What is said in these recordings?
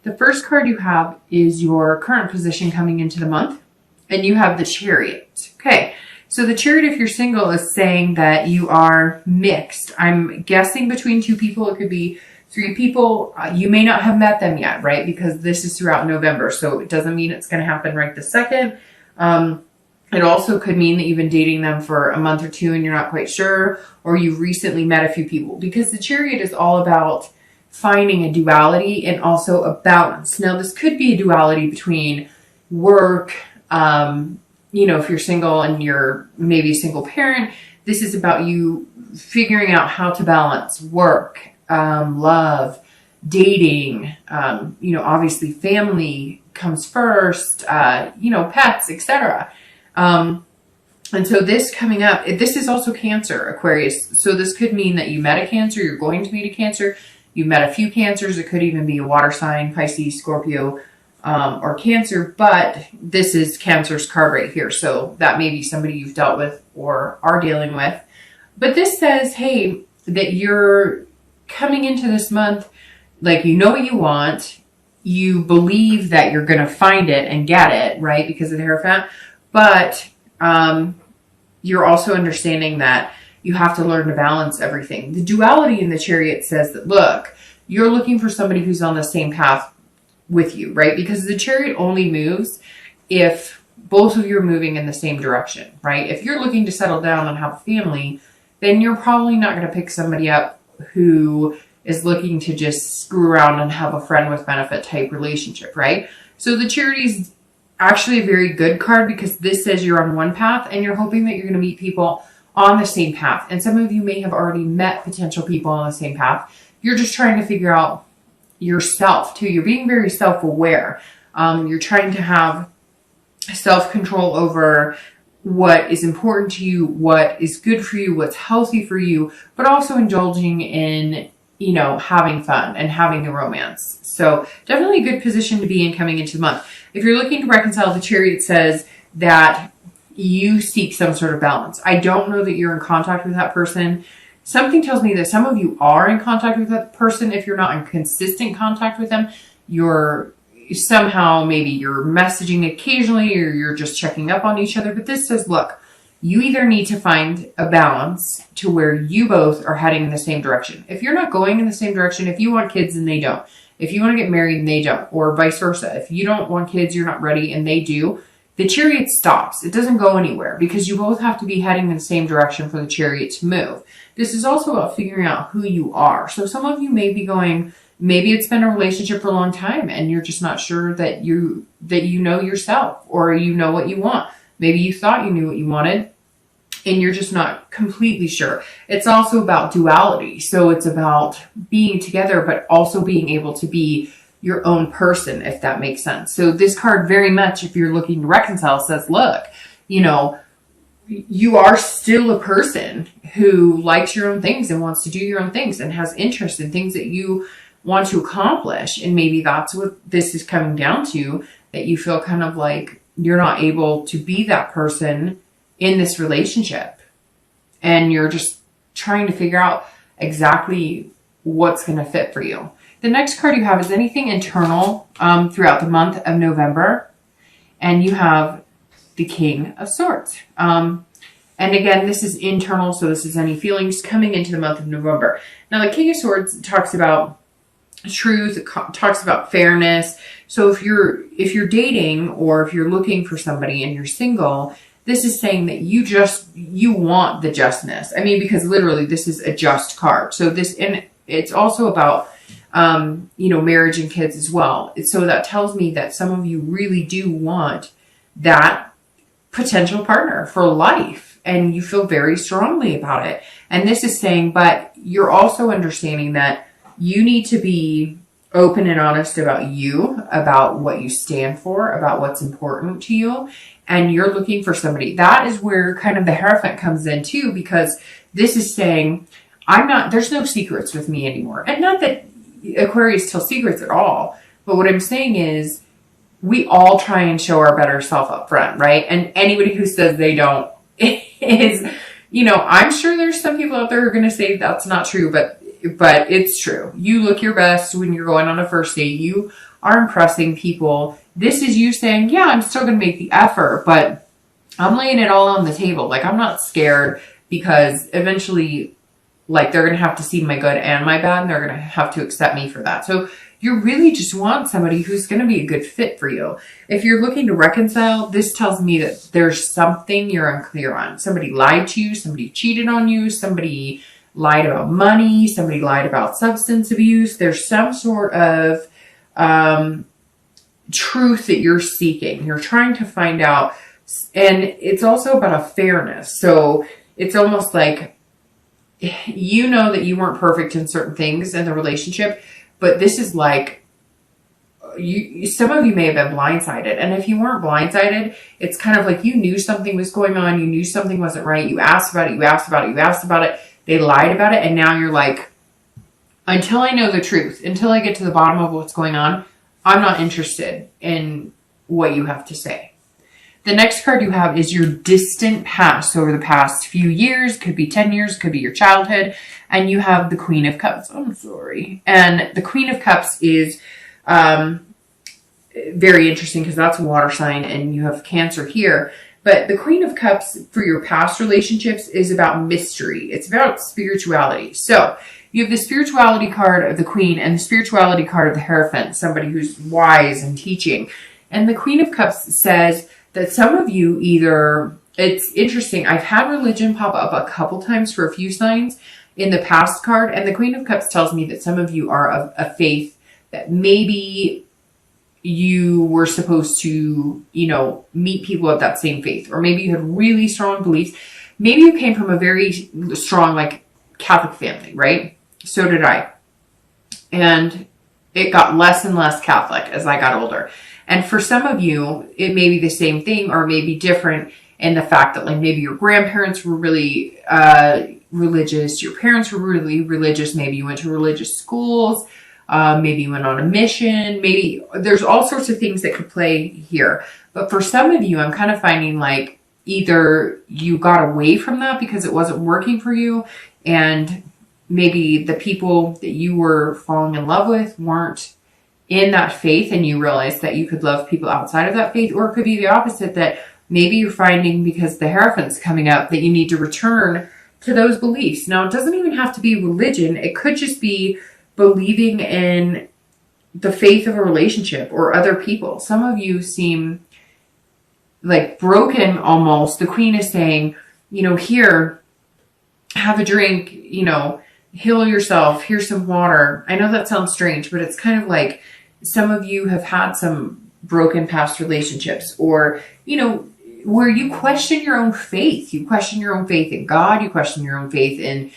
The first card you have is your current position coming into the month, and you have the Chariot. Okay, so the Chariot, if you're single, is saying that you are mixed. I'm guessing between two people. It could be three people. You may not have met them yet, right? Because this is throughout November, so it doesn't mean it's going to happen right this second. It also could mean that you've been dating them for a month or two and you're not quite sure, or you've recently met a few people, because the Chariot is all about finding a duality and also a balance. Now, this could be a duality between work, you know, if you're single and you're maybe a single parent, this is about you figuring out how to balance work, love, dating, you know, obviously family comes first, you know, pets, etc. And so this coming up, this is also Cancer, Aquarius. So this could mean that you met a Cancer, you're going to meet a Cancer, you met a few Cancers. It could even be a water sign, Pisces, Scorpio, or Cancer, but this is Cancer's card right here. So that may be somebody you've dealt with or are dealing with. But this says, hey, that you're coming into this month, like, you know what you want, you believe that you're going to find it and get it, right, because of the Hierophant. But you're also understanding that you have to learn to balance everything. The duality in the Chariot says that, look, you're looking for somebody who's on the same path with you, right? Because the Chariot only moves if both of you are moving in the same direction, right? If you're looking to settle down and have a family, then you're probably not going to pick somebody up who is looking to just screw around and have a friend with benefit type relationship, right? So the Chariot is actually a very good card, because this says you're on one path and you're hoping that you're going to meet people on the same path. And some of you may have already met potential people on the same path. You're just trying to figure out yourself too. You're being very self-aware. You're trying to have self-control over what is important to you, what is good for you, what's healthy for you, but also indulging in, you know, having fun and having a romance. So definitely a good position to be in coming into the month. If you're looking to reconcile, the Chariot says that you seek some sort of balance. I don't know that you're in contact with that person. Something tells me that some of you are in contact with that person. If you're not in consistent contact with them, you're somehow, maybe you're messaging occasionally or you're just checking up on each other. But this says, look, you either need to find a balance to where you both are heading in the same direction. If you're not going in the same direction, if you want kids and they don't, if you want to get married and they don't, or vice versa, if you don't want kids, you're not ready and they do, the Chariot stops. It doesn't go anywhere, because you both have to be heading in the same direction for the Chariot to move. This is also about figuring out who you are. So some of you may be going, maybe it's been a relationship for a long time and you're just not sure that you know yourself, or you know what you want. Maybe you thought you knew what you wanted and you're just not completely sure. It's also about duality. So it's about being together, but also being able to be your own person, if that makes sense. So this card very much, if you're looking to reconcile, says, look, you know, you are still a person who likes your own things and wants to do your own things and has interest in things that you want to accomplish. And maybe that's what this is coming down to, that you feel kind of like you're not able to be that person in this relationship. And you're just trying to figure out exactly what's going to fit for you. The next card you have is anything internal throughout the month of November. And you have the King of Swords. And again, this is internal, so this is any feelings coming into the month of November. Now, the King of Swords talks about truth, it talks about fairness. So if you're dating, or if you're looking for somebody and you're single, this is saying that you want the justness. I mean, because literally this is a just card. So this, and it's also about, you know, marriage and kids as well. So that tells me that some of you really do want that potential partner for life, and you feel very strongly about it. And this is saying, but you're also understanding that you need to be open and honest about you, about what you stand for, about what's important to you. And you're looking for somebody. That is where kind of the Hierophant comes in too, because this is saying, there's no secrets with me anymore. And not that Aquarius tells secrets at all, but what I'm saying is we all try and show our better self up front, right? And anybody who says they don't is, you know, I'm sure there's some people out there who are going to say that's not true, but but it's true. You look your best when you're going on a first date. You are impressing people. This is you saying, yeah, I'm still going to make the effort, but I'm laying it all on the table. Like, I'm not scared, because eventually, like, they're going to have to see my good and my bad, and they're going to have to accept me for that. So you really just want somebody who's going to be a good fit for you. If you're looking to reconcile, this tells me that there's something you're unclear on. Somebody lied to you, somebody cheated on you, somebody lied about money, somebody lied about substance abuse. There's some sort of truth that you're seeking. You're trying to find out, and it's also about a fairness. So it's almost like, you know that you weren't perfect in certain things in the relationship, but this is like, some of you may have been blindsided. And if you weren't blindsided, it's kind of like you knew something was going on. You knew something wasn't right. You asked about it. You asked about it. You asked about it. They lied about it. And now you're like, until I know the truth, until I get to the bottom of what's going on, I'm not interested in what you have to say. The next card you have is your distant past, over the past few years. Could be 10 years, could be your childhood. And you have the Queen of Cups. I'm sorry. And the Queen of Cups is very interesting, because that's a water sign and you have Cancer here. But the Queen of Cups for your past relationships is about mystery. It's about spirituality. So you have the spirituality card of the Queen and the spirituality card of the Hierophant, somebody who's wise and teaching. And the Queen of Cups says that some of you either, it's interesting, I've had religion pop up a couple times for a few signs in the past card, and the Queen of Cups tells me that some of you are of a faith that maybe you were supposed to, you know, meet people of that same faith, or maybe you had really strong beliefs. Maybe you came from a very strong, like, Catholic family, right? So did I. And it got less and less Catholic as I got older. And for some of you, it may be the same thing, or maybe different in the fact that, like, maybe your grandparents were really religious, your parents were really religious, maybe you went to religious schools, maybe you went on a mission, maybe there's all sorts of things that could play here. But for some of you, I'm kind of finding like either you got away from that because it wasn't working for you, and maybe the people that you were falling in love with weren't in that faith, and you realized that you could love people outside of that faith. Or it could be the opposite, that maybe you're finding, because the Hierophant's coming up, that you need to return to those beliefs. Now, it doesn't even have to be religion. It could just be believing in the faith of a relationship or other people. Some of you seem like broken almost. The Queen is saying, you know, here, have a drink, you know, heal yourself. Here's some water. I know that sounds strange, but it's kind of like some of you have had some broken past relationships, or, you know, where you question your own faith. You question your own faith in God. You question your own faith in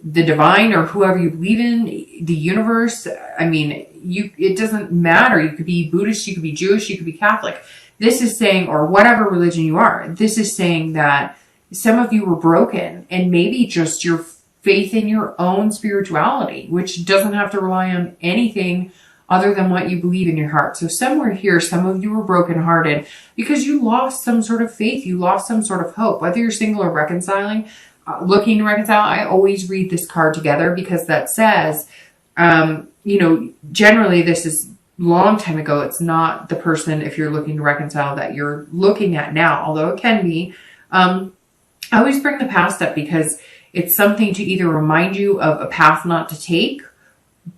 the divine, or whoever you believe in, the universe. I mean, it doesn't matter. You could be Buddhist, you could be Jewish, you could be Catholic. This is saying, or whatever religion you are, this is saying that some of you were broken, and maybe just your faith in your own spirituality, which doesn't have to rely on anything other than what you believe in your heart. So somewhere here, some of you were brokenhearted because you lost some sort of faith. You lost some sort of hope, whether you're single or reconciling, looking to reconcile. I always read this card together because that says, you know, generally this is long time ago. It's not the person, if you're looking to reconcile, that you're looking at now, although it can be. I always bring the past up because it's something to either remind you of a path not to take,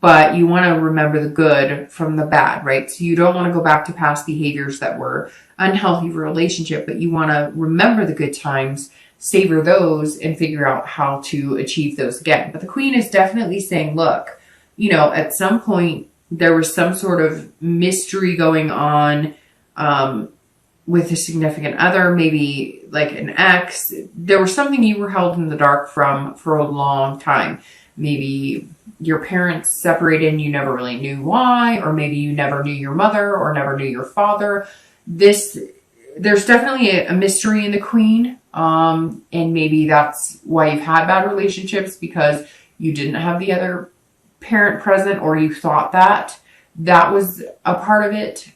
but you want to remember the good from the bad, right? So you don't want to go back to past behaviors that were unhealthy for a relationship, but you want to remember the good times, savor those, and figure out how to achieve those again. But the Queen is definitely saying, look, you know, at some point there was some sort of mystery going on with a significant other, maybe like an ex. There was something you were held in the dark from for a long time. Maybe your parents separated and you never really knew why, or maybe you never knew your mother or never knew your father. There's definitely a mystery in the Queen. And maybe that's why you've had bad relationships, because you didn't have the other parent present, or you thought that was a part of it.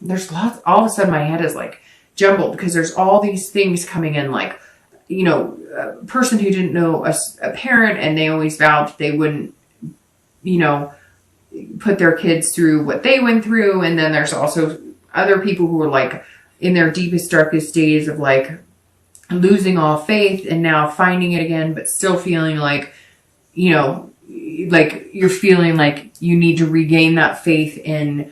There's lots, all of a sudden my head is like jumbled because there's all these things coming in, like, you know, a person who didn't know a parent, and they always vowed they wouldn't you know, put their kids through what they went through. And then there's also other people who are like in their deepest, darkest days of like losing all faith and now finding it again, but still feeling like, you know, like you're feeling like you need to regain that faith in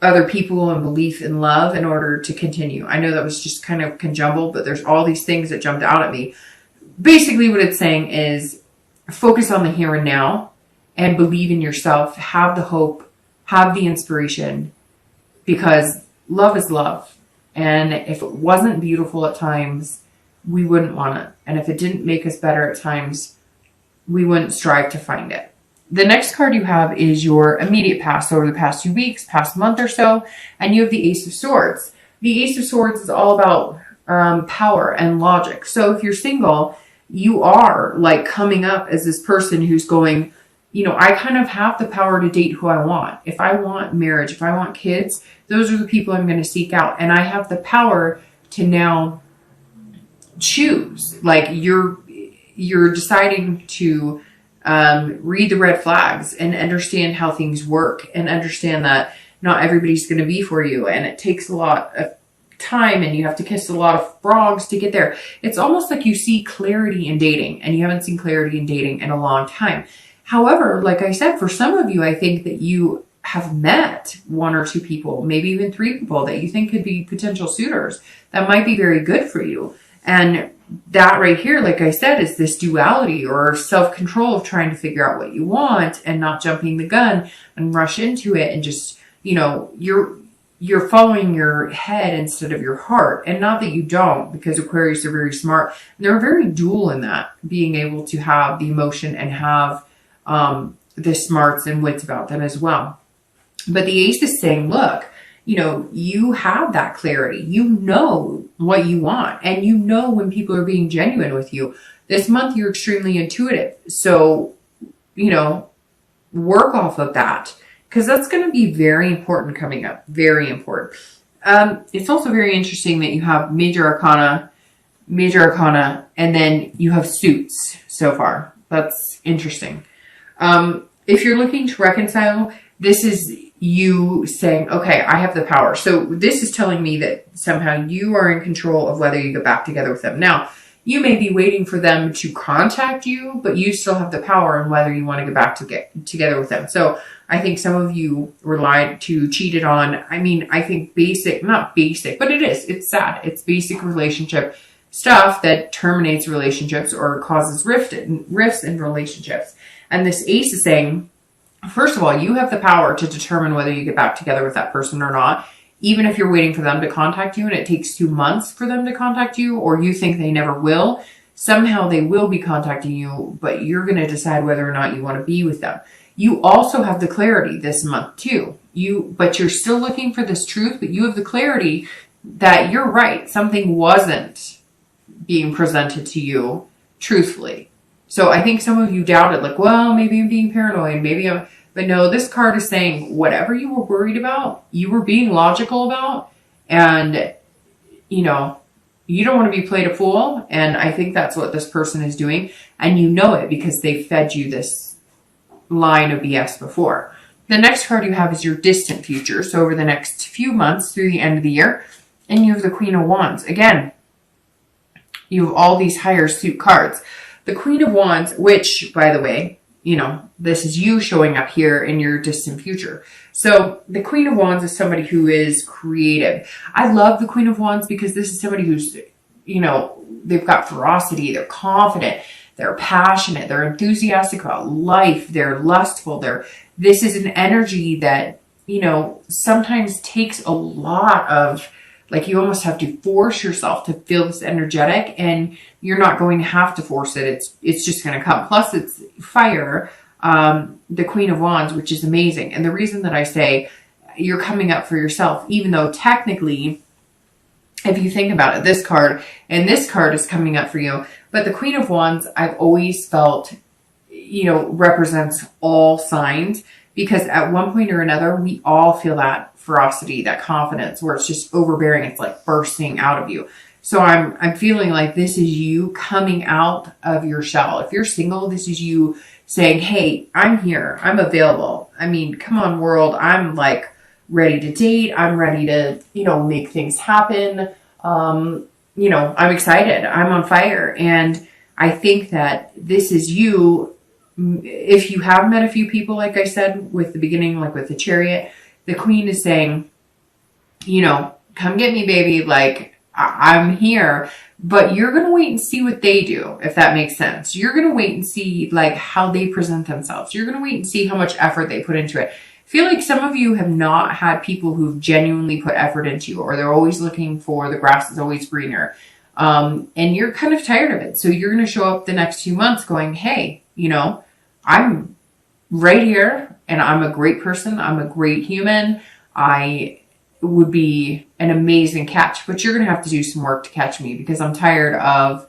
other people and belief in love in order to continue. I know that was just kind of conjumbled, but there's all these things that jumped out at me. Basically what it's saying is focus on the here and now and believe in yourself, have the hope, have the inspiration, because love is love. And if it wasn't beautiful at times, we wouldn't want it. And if it didn't make us better at times, we wouldn't strive to find it. The next card you have is your immediate past, over the past few weeks, past month or so, and you have the Ace of Swords. The Ace of Swords is all about power and logic. So if you're single, you are like coming up as this person who's going, you know, I kind of have the power to date who I want. If I want marriage, if I want kids, those are the people I'm going to seek out. And I have the power to now choose. Like you're deciding to read the red flags and understand how things work and understand that not everybody's going to be for you. And it takes a lot of time and you have to kiss a lot of frogs to get there. It's almost like you see clarity in dating and you haven't seen clarity in dating in a long time. However, like I said, for some of you, I think that you have met one or two people, maybe even three people that you think could be potential suitors that might be very good for you. And that right here, like I said, is this duality or self-control of trying to figure out what you want and not jumping the gun and rush into it and just, you know, you're following your head instead of your heart. And not that you don't, because Aquarius are very smart. They're very dual in that, being able to have the emotion and have the smarts and wits about them as well. But the Ace is saying, look, you know, you have that clarity. You know what you want. And you know when people are being genuine with you. This month, you're extremely intuitive. So, you know, work off of that. Because that's going to be very important coming up. Very important. It's also very interesting that you have major arcana, and then you have suits so far. That's interesting. If you're looking to reconcile, this is you saying, okay, I have the power. So this is telling me that somehow you are in control of whether you get back together with them. Now, you may be waiting for them to contact you, but you still have the power in whether you want to get together with them. So I think some of you were lied to, cheated on. I mean, I think not basic, but it is. It's sad. It's basic relationship stuff that terminates relationships or causes rifts in relationships. And this Ace is saying, first of all, you have the power to determine whether you get back together with that person or not. Even if you're waiting for them to contact you and it takes 2 months for them to contact you, or you think they never will, somehow they will be contacting you, but you're going to decide whether or not you want to be with them. You also have the clarity this month too. But you're still looking for this truth, but you have the clarity that you're right. Something wasn't being presented to you truthfully. So I think some of you doubted, like, well, maybe I'm being paranoid. But no, this card is saying whatever you were worried about, you were being logical about, and, you know, you don't want to be played a fool. And I think that's what this person is doing. And you know it because they fed you this line of BS before. The next card you have is your distant future. So over the next few months through the end of the year, and you have the Queen of Wands. Again, you have all these higher suit cards. The Queen of Wands, which, by the way, you know, this is you showing up here in your distant future. So the Queen of Wands is somebody who is creative. I love the Queen of Wands because this is somebody who's, you know, they've got ferocity, they're confident, they're passionate, they're enthusiastic about life, they're lustful, this is an energy that, you know, sometimes takes a lot of, like, you almost have to force yourself to feel this energetic, and you're not going to have to force it. It's just going to come. Plus, it's fire, the Queen of Wands, which is amazing. And the reason that I say you're coming up for yourself, even though technically, if you think about it, this card is coming up for you. But the Queen of Wands, I've always felt, you know, represents all signs, because at one point or another, we all feel that ferocity, that confidence, where it's just overbearing. It's like bursting out of you. So I'm feeling like this is you coming out of your shell. If you're single, this is you saying, hey, I'm here. I'm available. I mean, come on, world. I'm like ready to date. I'm ready to, make things happen. I'm excited. I'm on fire. And I think that this is you. If you have met a few people, like I said, with the beginning, like with the Chariot, the Queen is saying, come get me, baby. Like, I'm here. But you're going to wait and see what they do, if that makes sense. You're going to wait and see, like, how they present themselves. You're going to wait and see how much effort they put into it. I feel like some of you have not had people who've genuinely put effort into you, or they're always looking for the grass is always greener. And you're kind of tired of it. So you're going to show up the next few months going, hey, I'm right here and I'm a great person. I'm a great human. I would be an amazing catch, but you're going to have to do some work to catch me, because I'm tired of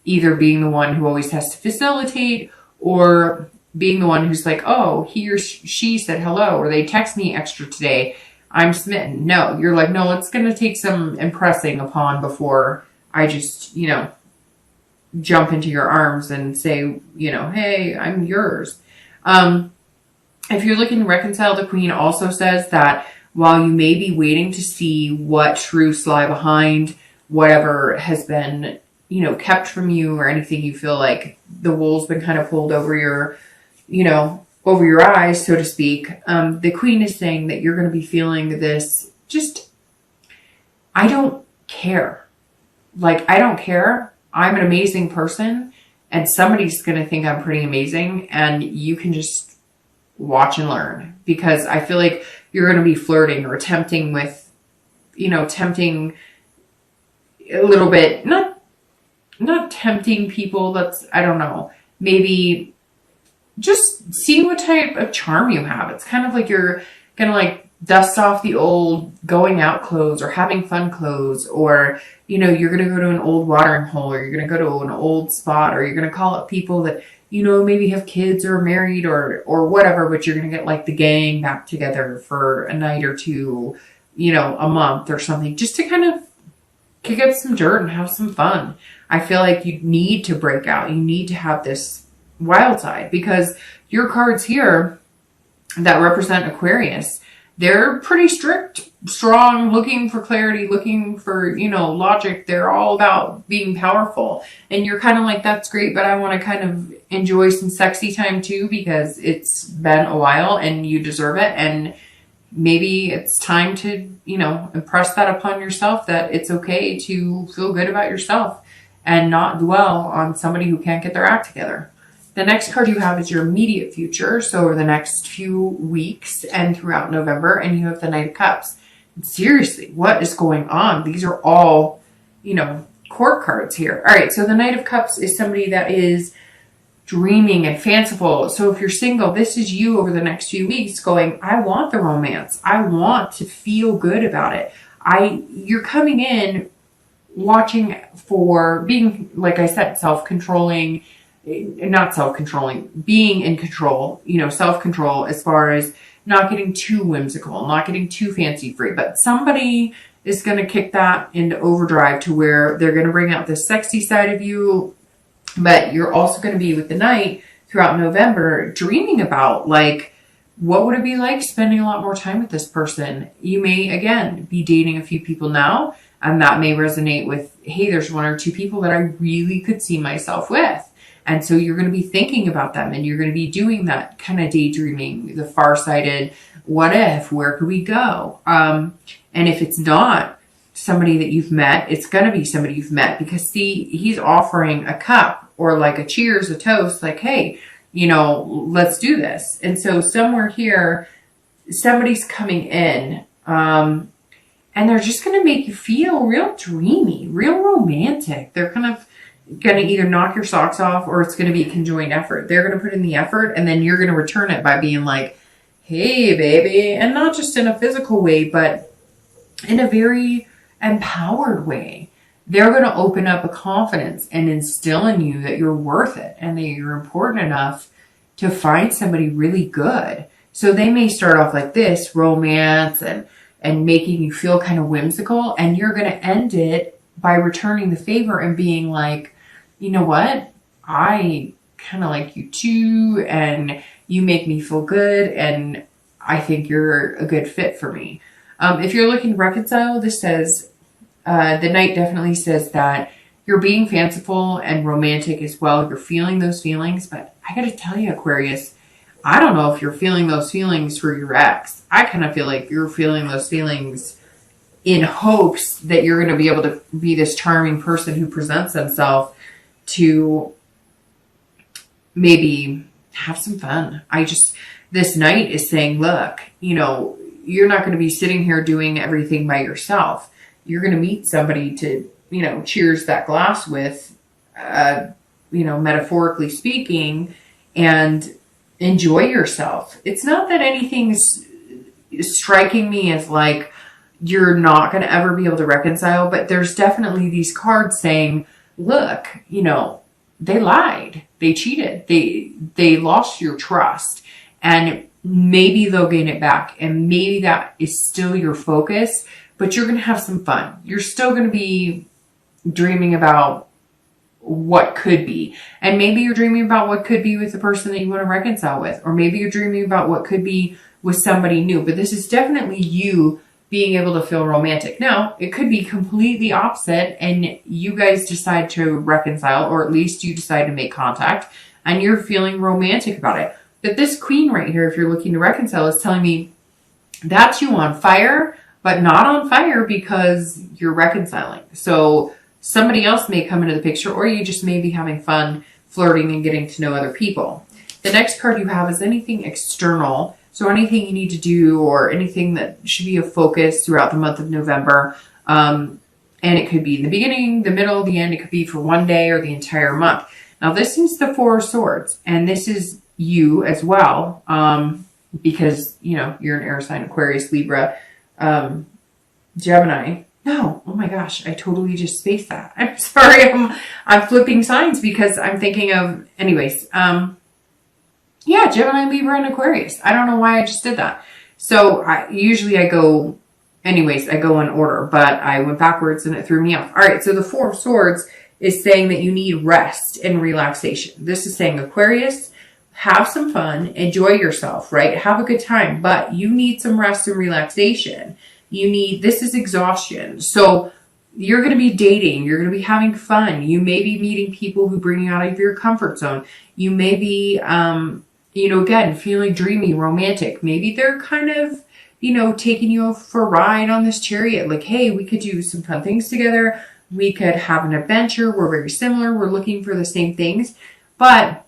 either being the one who always has to facilitate, or being the one who's like, oh, he or she said hello, or they text me extra today, I'm smitten. No, you're like, no, it's going to take some impressing upon before I just, jump into your arms and say, hey, I'm yours. If you're looking to reconcile, the Queen also says that while you may be waiting to see what truths lie behind whatever has been, kept from you, or anything you feel like the wool's been kind of pulled over your, over your eyes, so to speak, the Queen is saying that you're going to be feeling this, just, I don't care. Like, I don't care. I'm an amazing person, and somebody's going to think I'm pretty amazing, and you can just watch and learn, because I feel like you're going to be flirting or tempting with, tempting a little bit, not tempting people. That's, I don't know, maybe just seeing what type of charm you have. It's kind of like you're going to like dust off the old going out clothes or having fun clothes, or, you're going to go to an old watering hole, or you're going to go to an old spot, or you're going to call up people that, maybe have kids or married or whatever, but you're going to get like the gang back together for a night or two, a month or something, just to kind of kick up some dirt and have some fun. I feel like you need to break out. You need to have this wild side, because your cards here that represent Aquarius, they're pretty strict, strong, looking for clarity, looking for, logic. They're all about being powerful. And you're kind of like, that's great, but I want to kind of enjoy some sexy time too, because it's been a while and you deserve it. And maybe it's time to, impress that upon yourself, that it's okay to feel good about yourself and not dwell on somebody who can't get their act together. The next card you have is your immediate future. So over the next few weeks and throughout November, and you have the Knight of Cups. And seriously, what is going on? These are all, court cards here. All right. So the Knight of Cups is somebody that is dreaming and fanciful. So if you're single, this is you over the next few weeks going, I want the romance. I want to feel good about it. You're coming in watching for being, like I said, self-controlling, not self-controlling, being in control, self-control as far as not getting too whimsical, not getting too fancy free, but somebody is going to kick that into overdrive to where they're going to bring out the sexy side of you, but you're also going to be with the Knight throughout November, dreaming about like, what would it be like spending a lot more time with this person? You may, again, be dating a few people now, and that may resonate with, hey, there's one or two people that I really could see myself with. And so you're going to be thinking about them, and you're going to be doing that kind of daydreaming, the far-sighted, what if, where could we go? And if it's not somebody that you've met, it's going to be somebody you've met, because see, he's offering a cup or like a cheers, a toast, like, hey, let's do this. And so somewhere here, somebody's coming in, and they're just going to make you feel real dreamy, real romantic. They're kind of going to either knock your socks off, or it's going to be a conjoined effort. They're going to put in the effort, and then you're going to return it by being like, hey, baby. And not just in a physical way, but in a very empowered way. They're going to open up a confidence and instill in you that you're worth it and that you're important enough to find somebody really good. So they may start off like this, romance and making you feel kind of whimsical, and you're going to end it by returning the favor and being like, you know what? I kind of like you too, and you make me feel good, and I think you're a good fit for me. If you're looking to reconcile, this says, the Knight definitely says that you're being fanciful and romantic as well. You're feeling those feelings, but I gotta tell you, Aquarius, I don't know if you're feeling those feelings for your ex. I kind of feel like you're feeling those feelings in hopes that you're going to be able to be this charming person who presents himself to maybe have some fun. This Knight is saying, look, you're not going to be sitting here doing everything by yourself. You're going to meet somebody to, cheers that glass with, metaphorically speaking, and enjoy yourself. It's not that anything's striking me as like you're not going to ever be able to reconcile, but there's definitely these cards saying, look, they lied, they cheated, they lost your trust, and maybe they'll gain it back, and maybe that is still your focus, but you're going to have some fun. You're still going to be dreaming about what could be. And maybe you're dreaming about what could be with the person that you want to reconcile with. Or maybe you're dreaming about what could be with somebody new. But this is definitely you being able to feel romantic. Now, it could be completely opposite and you guys decide to reconcile, or at least you decide to make contact and you're feeling romantic about it. But this Queen right here, if you're looking to reconcile, is telling me that's you on fire, but not on fire because you're reconciling. So somebody else may come into the picture, or you just may be having fun flirting and getting to know other people. The next card you have is anything external. So anything you need to do or anything that should be a focus throughout the month of November. And it could be in the beginning, the middle, the end. It could be for one day or the entire month. Now this is the Four of Swords, and this is you as well. Because, you're an air sign, Aquarius, Libra, Gemini. No, oh my gosh, I totally just spaced that. I'm sorry, I'm flipping signs because I'm thinking of, anyways, yeah, Gemini, Libra, and Aquarius. I don't know why I just did that. So usually I go in order, but I went backwards and it threw me off. All right, so the Four of Swords is saying that you need rest and relaxation. This is saying, Aquarius, have some fun, enjoy yourself, right? Have a good time, but you need some rest and relaxation. This is exhaustion. So you're going to be dating. You're going to be having fun. You may be meeting people who bring you out of your comfort zone. You may be, again, feeling dreamy, romantic. Maybe they're kind of, taking you for a ride on this chariot. Like, hey, we could do some fun things together. We could have an adventure. We're very similar. We're looking for the same things. But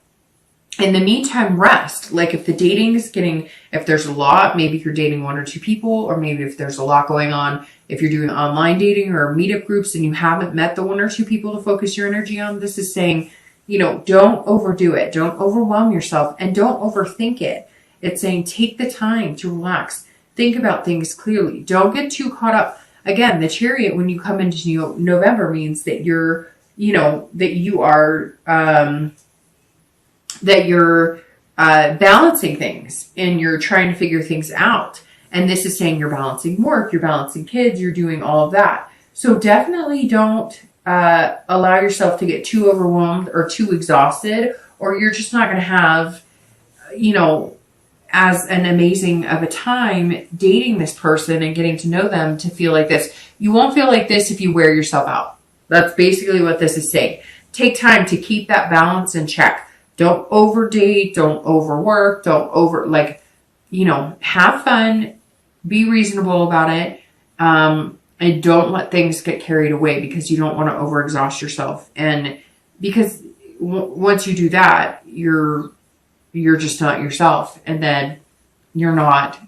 in the meantime, rest. Like if the dating's if there's a lot, maybe you're dating one or two people, or maybe if there's a lot going on, if you're doing online dating or meetup groups and you haven't met the one or two people to focus your energy on, this is saying, don't overdo it. Don't overwhelm yourself and don't overthink it. It's saying, take the time to relax. Think about things clearly. Don't get too caught up. Again, the Chariot, when you come into November, means that you're balancing things and you're trying to figure things out. And this is saying you're balancing work, you're balancing kids, you're doing all of that. So definitely don't allow yourself to get too overwhelmed or too exhausted, or you're just not going to have, as an amazing of a time dating this person and getting to know them to feel like this. You won't feel like this if you wear yourself out. That's basically what this is saying. Take time to keep that balance in check. Don't overdate, don't overwork, have fun, be reasonable about it, and don't let things get carried away because you don't want to overexhaust yourself. And because once you do that, you're just not yourself, and then you're not